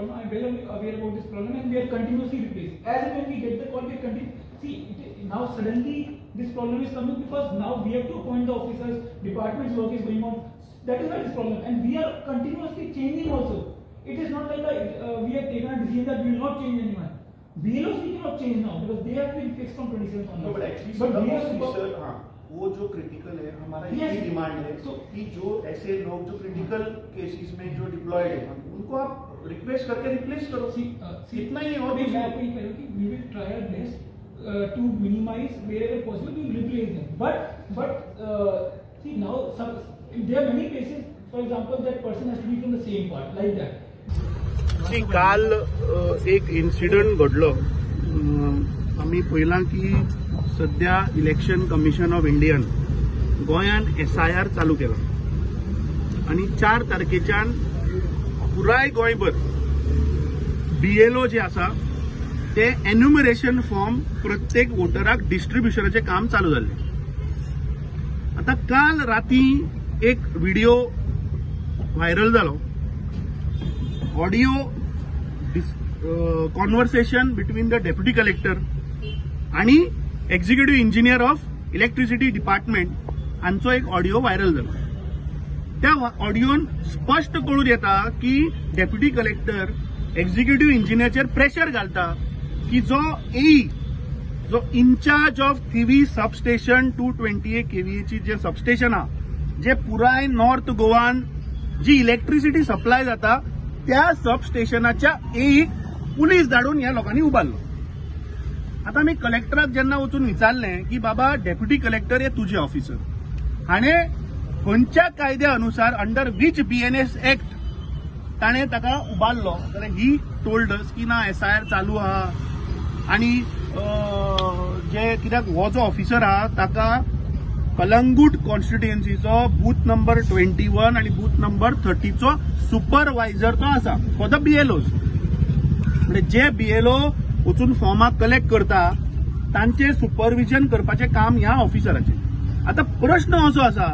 problem. I'm very aware about this problem, and we are continuously replacing. As and when we get the call, we continue. See, now suddenly this problem is coming because now we have to appoint the officers. Department's work is going on. That is why this problem, and we are continuously changing also. It is not like we have taken a decision that we will not change anyone. BLOs we cannot change now because they have been fixed from 27 onwards. No, but actually, वो जो critical है हमारा ये demand है कि जो ऐसे लोग जो क्रिटिकल केसेस में जो डिप्लॉयड है उनको आप रिक्वेस्ट करके रिप्लेस करो। इतना ही और मैं आपको ये कह रहा हूँ कि we will try our best to minimize wherever possible we will replace them. But see now there are many cases, for example, that person has to be from the same part like that. See, काल एक incident घडलो आम्ही पळयलां की सध्या election commission of Indian गोंयान SIR चालू केला आणि 4 तारखेच्यान पुराय गोंयभर BLO जे आसा ते एन्युमरेशन फॉर्म प्रत्येक वोटराक डिस्ट्रीब्युशनाचे काम चालू जाल्ले। आता काल राती एक व्हिडिओ व्हायरल जालो, audio conversation between the deputy collector आणि executive engineer of electricity department हांचो एक ऑडिओ व्हायरल जालो। त्या ऑडिओन स्पष्ट कळून येता की डेप्युटी कलेक्टर एक्झिक्युटिव्ह इंजिनियरचेर प्रेशर घालता की जो in-charge of Thivim substation 228 kVA ची जे सबस्टेशन हा जे पुराय नॉर्थ गोवान जी इलेक्ट्रिसिटी सप्लाय जाता त्या सबस्टेशनाच्या पुलीस धाडून ह्या लोकांनी उबारलो। आता मी कलेक्टराक जेन्ना वचून विचारलें की बाबा डेप्युटी कलेक्टर हे तुझे ऑफिसर हाणे खंयच्या कायद्या अनुसार अंडर विच BNS एक्ट ताणे ताका उबारलो जाल्यार ही टोल्ड अस की ना SIR चालू आहा आणि जे कित्याक हो जो ऑफिसर आहा ताका कलंगूट कॉन्स्टिट्युएन्सीचो बूथ नंबर 21 आणि बूथ नंबर 30 चो सुपरवायझर तो आसा फॉर द BLOs। म्हणजे जे BLO वचून फॉर्माक कलेक्ट करता तांचे सुपरविजन करपाचें काम ह्या ऑफिसराचे। आता प्रश्न असो आसा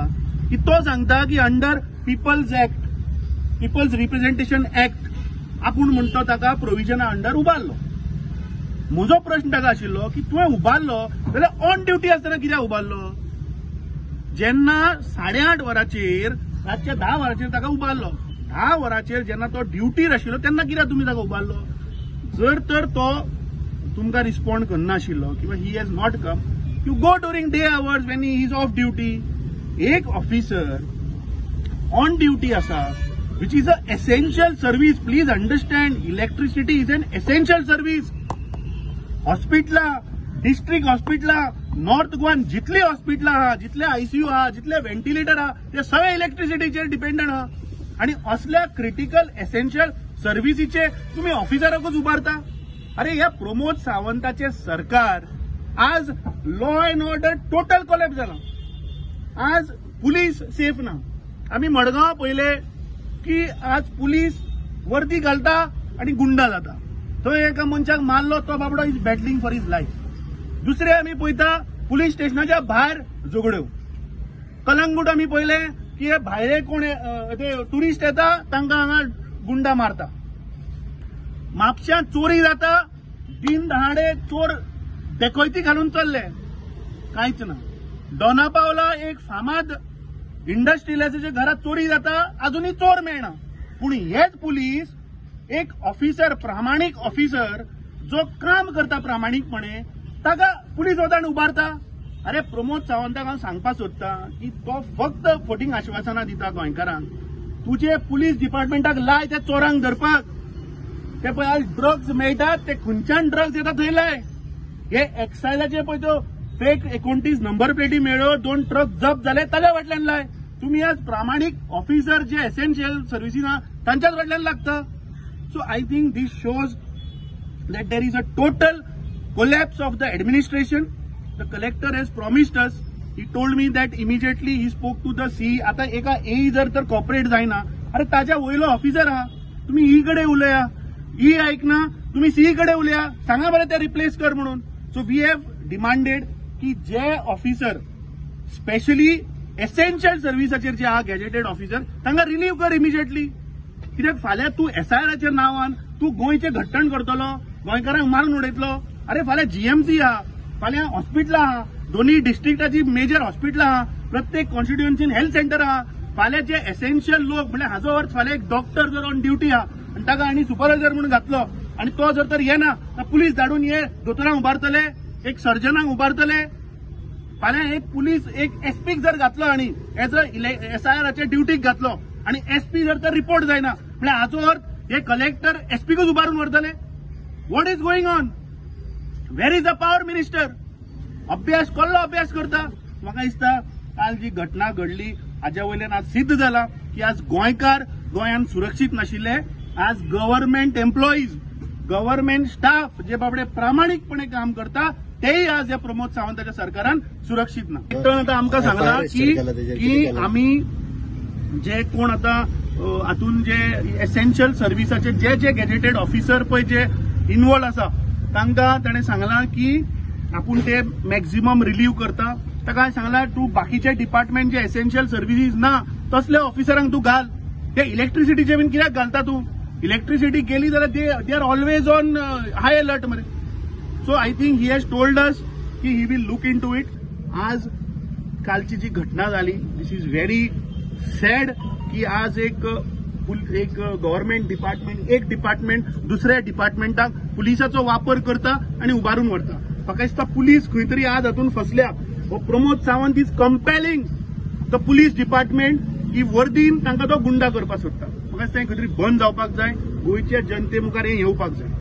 की तो सांगता की under people's act people's representation act आपूण म्हणतो ताका प्रोविजना अंडर उबारलो। म्हजो प्रश्न ताका आशिल्लो की तुवें उबारलो जाल्यार ऑन ड्युटी आसतना कित्याक उबारलो? जेन्ना 8:30 वरांचेर रातच्या 10 वरांचेर ताका उबारलो, 10 वरांचेर जेन्ना तो ड्युटीर आशिल्लो तेन्ना कित्याक तुमी ताका उबारलो? जर तर तो तुमकां रिस्पॉन्ड करना आशिल्लो किंवा he has not come, you go during day hours when he is of duty. एक ऑफिसर ऑन ड्युटी आसा which is a essential service. Please understand, electricity is an essential service. हॉस्पिटलां, डिस्ट्रिक्ट हॉस्पिटलां, north गोवान जितली हॉस्पिटलां आहा, जितले ICU आहा, जितले व्हेंटिलेटर आहा ते सगळे इलेक्ट्रिसिटीचेर डिपेंडंट आहा आणि असल्या क्रिटिकल एसेन्शियल सर्व्हिसीचे तुम्ही ऑफिसराकूच उबारता। अरे ह्या प्रमोद सावंताचे सरकार आज law and order total collapse जाला। आज पुलीस सेफ ना। आम्ही मडगांव पहिले की आज पुलीस वर्दी घालता आणि गुंडा जाता। थंय एका मनशाक मारलो तो बाबडो इज बॅटलिंग फॉर हिज लायफ। दुसरे आम्ही पळयता पुलीस स्टेशनाच्या भायर झगड्यो। कलंगूट आम्ही पहिले की हे भायले कोण ते टुरिस्ट येता तांकां हांगा गुंडा मारता। म्हापश्यां चोरी जाता, दिन दहाडे चोर डेकोयती घालून चल्ले, कांयच ना। दोनापावला एक फामाद इंडस्ट्रियलिस्टाच्या घरात चोरी जाता, अजूनही चोर मेळना। पूण हेच पुलीस एक ऑफिसर, प्रामाणीक ऑफिसर जो काम करता प्रामाणीकपणे ताका पुलीस वतान उबारता। अरे प्रमोद सावंताक हांव सांगपाक सोदता की तो फक्त फोटींग आश्वासनां दिता गोंयकारांक। तुझे पुलीस डिपार्टमेंटाक लाय त्या चोरांक धरपाक। ते पळय आज ड्रग्स मेळटात ते खंयच्यान ड्रग्स येता थंय लाय। हे एक्सायजाचे पळय तो फेक 29 नंबर प्लेटी मेळ्ळ्यो, 2 ट्रक जप्त जाले ताच्या फाटल्यान लाय। तुम्ही आज प्रामाणीक ऑफिसर जे एसेन्शियल सर्व्हिसीन आहा तांच्याच फाटल्यान लागता। So I think this shows that there is a total collapse of the administration. The collector has promised us. He told me that immediately he spoke to the CE. आता एका AE जर तर corporate जायना, अरे ताज्या वयलो officer आहा, तुम्ही E कडे उलया, E ऐकना, तुम्ही CE कडे उलया, सांगा बरं ते रिप्लेस कर म्हणून। सो वी हॅव डिमांडेड की जे ऑफिसर स्पेशली एसेन्शियल सर्व्हिसाचेर जे आहा गॅजेटेड ऑफिसर तांकां रिलीव कर इमिजिएटली। कित्याक फाल्यां तूं SIRच्या नांवान तूं गोंयचें घट्टण करतलो, गोंयकारांक मारून उडयतलो. अरे फाल्यां GMC आहा, फाल्यां हॉस्पिटलां आहा, दोन्ही डिस्ट्रिक्टाची मेजर हॉस्पिटलां आहा, प्रत्येक कॉन्स्टिट्युएन्सीन हेल्थ सेंटर आहा. फाल्यां जे एसेन्शियल लोक म्हणजे हाजो अर्थ फाल्यां एक डॉक्टर जर ऑन ड्युटी आहा आनी ताका आनी सुपरवायझर म्हणून घातलो आनी तो जर तर येना पुलीस धाडून हे दोतोरांक उबारतले, एक सर्जनांक उबारतले. फाल्यां एक पुलीस एक एसपीक जर घातलो आनी एज अ SIRच्या ड्युटीक घातलो आनी एसपी जर तर रिपोर्ट जायना म्हळ्यार हाजो अर्थ हे कलेक्टर एसपीकूच उबारून व्हरतले. What is going on? Where is the power minister? अभ्यास कसलो अभ्यास करता? म्हाका दिसता काल जी घटना घडली हाज्या वयल्यान आज सिद्ध जाला की आज गोंयकार गोंयान सुरक्षीत नाशिल्ले. आज गव्हर्नमेंट एम्प्लॉईज, गव्हर्नमेंट स्टाफ जे बाबडे प्रामाणिकपणे काम करता तेही आज या प्रमोद सावंताच्या सरकारान सुरक्षीत ना. आता आमकां सांगला की आम्ही जे कोण आता हातून जे एसेन्शियल सर्व्हिसाचे जे जे गॅजेटेड ऑफिसर पळय जे इन्वॉल्व आसा तांकां ताणें सांगला की आपूण ते मॅक्झिमम रिलीव करता. ताका सांगला तूं बाकीचे डिपार्टमेंट जे एसेन्शियल सर्व्हिसीस ना तसल्या ऑफिसरांक तूं घाल. ते इलेक्ट्रिसिटीचे बीन कित्याक घालता तूं? इलेक्ट्रिसिटी गेली जाल्यार they are always on high alert मरे. So I think he has told us की he will look into it. आज कालची जी घटना जाली दिस इज व्हेरी सॅड की आज एक गव्हर्नमेंट डिपार्टमेंट एक डिपार्टमेंट दुसऱ्या डिपार्टमेंटाक पुलिसाचो वापर करता आणि उबारून व्हरता. म्हाका दिसता पुलीस खंय तरी आज हातून फसल्या. Pramod Sawant is compelling the police department की वर्दीन तांकां तो गुंडा करपाक सोदता. म्हाका दिसता खंय तरी बंद जावपाक जाय. गोंयच्या जनते मुखार हें येवपाक जाय.